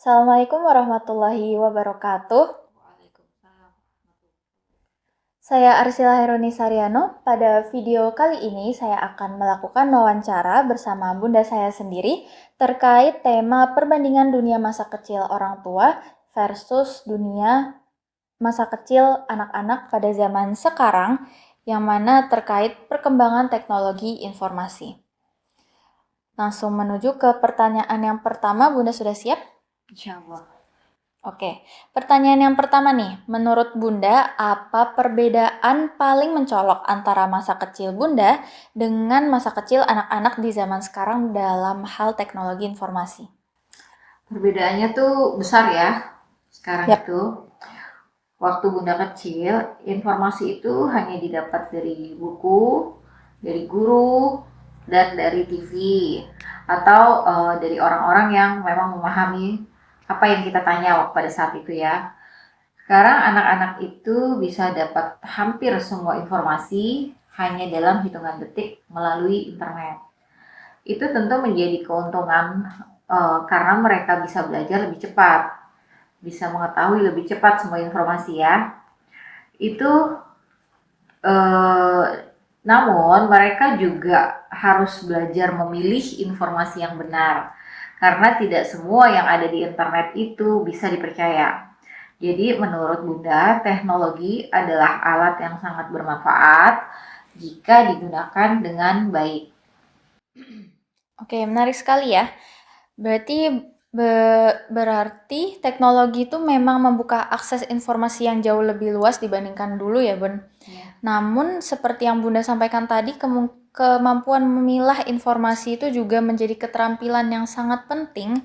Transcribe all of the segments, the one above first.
Assalamualaikum warahmatullahi wabarakatuh. Waalaikumsalam. Saya Arsila Heroni Sariano. Pada video kali ini saya akan melakukan wawancara bersama bunda saya sendiri terkait tema perbandingan dunia masa kecil orang tua versus dunia masa kecil anak-anak pada zaman sekarang, yang mana terkait perkembangan teknologi informasi. Langsung menuju ke pertanyaan yang pertama, Bunda sudah siap? Insya Allah. Oke, pertanyaan yang pertama nih. Menurut Bunda, apa perbedaan paling mencolok antara masa kecil Bunda dengan masa kecil anak-anak di zaman sekarang dalam hal teknologi informasi? Perbedaannya tuh besar ya. Sekarang Yap. itu, waktu Bunda kecil, informasi itu hanya didapat dari buku, dari guru, dan dari TV. Atau dari orang-orang yang memang memahami apa yang kita tanya pada saat itu ya. Sekarang anak-anak itu bisa dapat hampir semua informasi hanya dalam hitungan detik melalui internet. Itu tentu menjadi keuntungan karena mereka bisa belajar lebih cepat, bisa mengetahui lebih cepat semua informasi ya. Itu eh, namun mereka juga harus belajar memilih informasi yang benar karena tidak semua yang ada di internet itu bisa dipercaya. Jadi menurut Bunda, teknologi adalah alat yang sangat bermanfaat jika digunakan dengan baik. Oke, menarik sekali ya. Berarti teknologi itu memang membuka akses informasi yang jauh lebih luas dibandingkan dulu ya, Bun. Ya. Namun seperti yang Bunda sampaikan tadi, kemampuan memilah informasi itu juga menjadi keterampilan yang sangat penting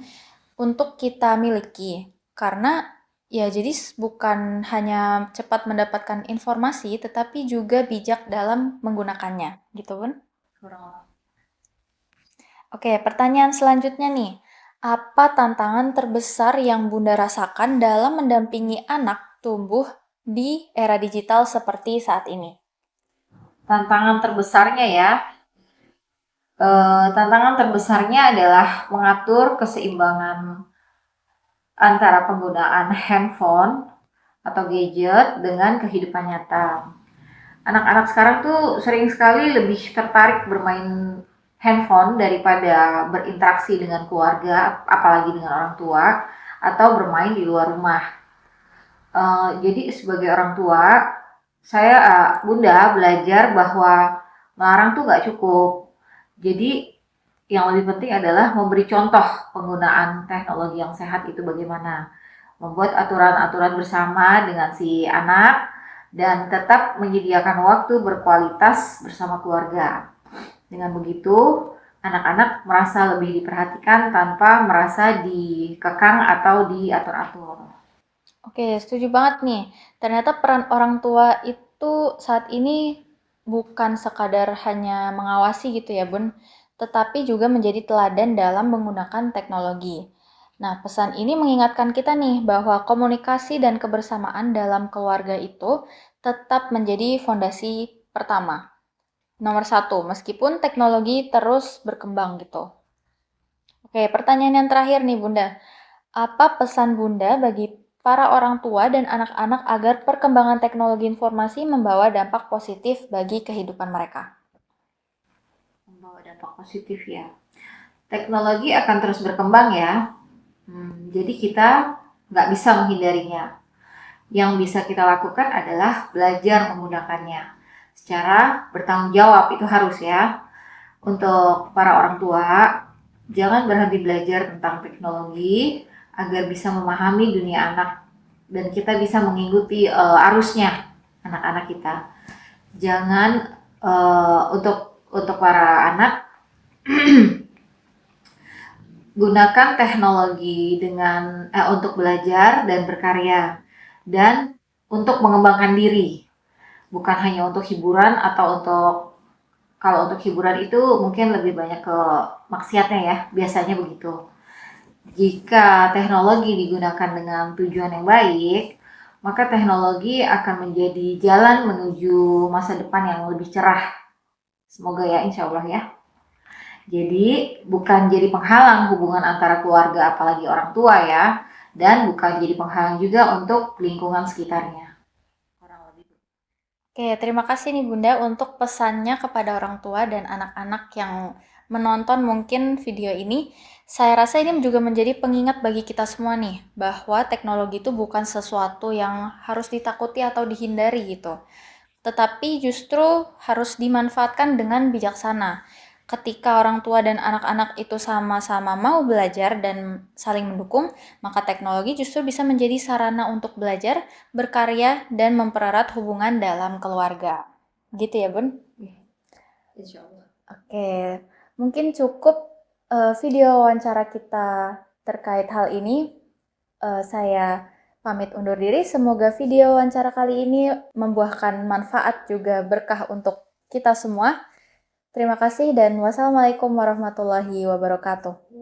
untuk kita miliki. Karena ya jadi bukan hanya cepat mendapatkan informasi, tetapi juga bijak dalam menggunakannya, gitu, Bun. Kurang. Oke, pertanyaan selanjutnya nih. Apa tantangan terbesar yang Bunda rasakan dalam mendampingi anak tumbuh di era digital seperti saat ini? Tantangan terbesarnya ya, tantangan terbesarnya adalah mengatur keseimbangan antara penggunaan handphone atau gadget dengan kehidupan nyata. Anak-anak sekarang tuh sering sekali lebih tertarik bermain handphone daripada berinteraksi dengan keluarga, apalagi dengan orang tua, atau bermain di luar rumah. Jadi sebagai orang tua, saya Bunda belajar bahwa melarang tuh nggak cukup. Jadi yang lebih penting adalah memberi contoh penggunaan teknologi yang sehat itu bagaimana. Membuat aturan-aturan bersama dengan si anak dan tetap menyediakan waktu berkualitas bersama keluarga. Dengan begitu, anak-anak merasa lebih diperhatikan tanpa merasa dikekang atau diatur-atur. Oke, setuju banget nih. Ternyata peran orang tua itu saat ini bukan sekadar hanya mengawasi gitu ya, Bun, tetapi juga menjadi teladan dalam menggunakan teknologi. Nah, pesan ini mengingatkan kita nih bahwa komunikasi dan kebersamaan dalam keluarga itu tetap menjadi fondasi pertama. Nomor satu, meskipun teknologi terus berkembang gitu. Oke, pertanyaan yang terakhir nih, Bunda. Apa pesan Bunda bagi para orang tua dan anak-anak agar perkembangan teknologi informasi membawa dampak positif bagi kehidupan mereka? Membawa dampak positif ya. Teknologi akan terus berkembang ya. Jadi kita nggak bisa menghindarinya. Yang bisa kita lakukan adalah belajar menggunakannya secara bertanggung jawab, itu harus ya. Untuk para orang tua, jangan berhenti belajar tentang teknologi agar bisa memahami dunia anak dan kita bisa mengikuti arusnya anak-anak kita. Jangan untuk para anak gunakan teknologi dengan untuk belajar dan berkarya dan untuk mengembangkan diri, bukan hanya untuk hiburan atau kalau untuk hiburan itu mungkin lebih banyak ke maksiatnya ya, biasanya begitu. Jika teknologi digunakan dengan tujuan yang baik, maka teknologi akan menjadi jalan menuju masa depan yang lebih cerah. Semoga ya, insya Allah ya. Jadi bukan jadi penghalang hubungan antara keluarga apalagi orang tua ya, dan bukan jadi penghalang juga untuk lingkungan sekitarnya. Kurang lebih. Oke, terima kasih nih Bunda untuk pesannya kepada orang tua dan anak-anak yang menonton mungkin video ini. Saya rasa ini juga menjadi pengingat bagi kita semua nih, bahwa teknologi itu bukan sesuatu yang harus ditakuti atau dihindari gitu. Tetapi justru harus dimanfaatkan dengan bijaksana. Ketika orang tua dan anak-anak itu sama-sama mau belajar dan saling mendukung, maka teknologi justru bisa menjadi sarana untuk belajar, berkarya, dan mempererat hubungan dalam keluarga. Gitu ya, Bun? Insya Allah. Oke, mungkin cukup video wawancara kita terkait hal ini. Saya pamit undur diri. Semoga video wawancara kali ini membuahkan manfaat juga berkah untuk kita semua. Terima kasih dan wassalamualaikum warahmatullahi wabarakatuh.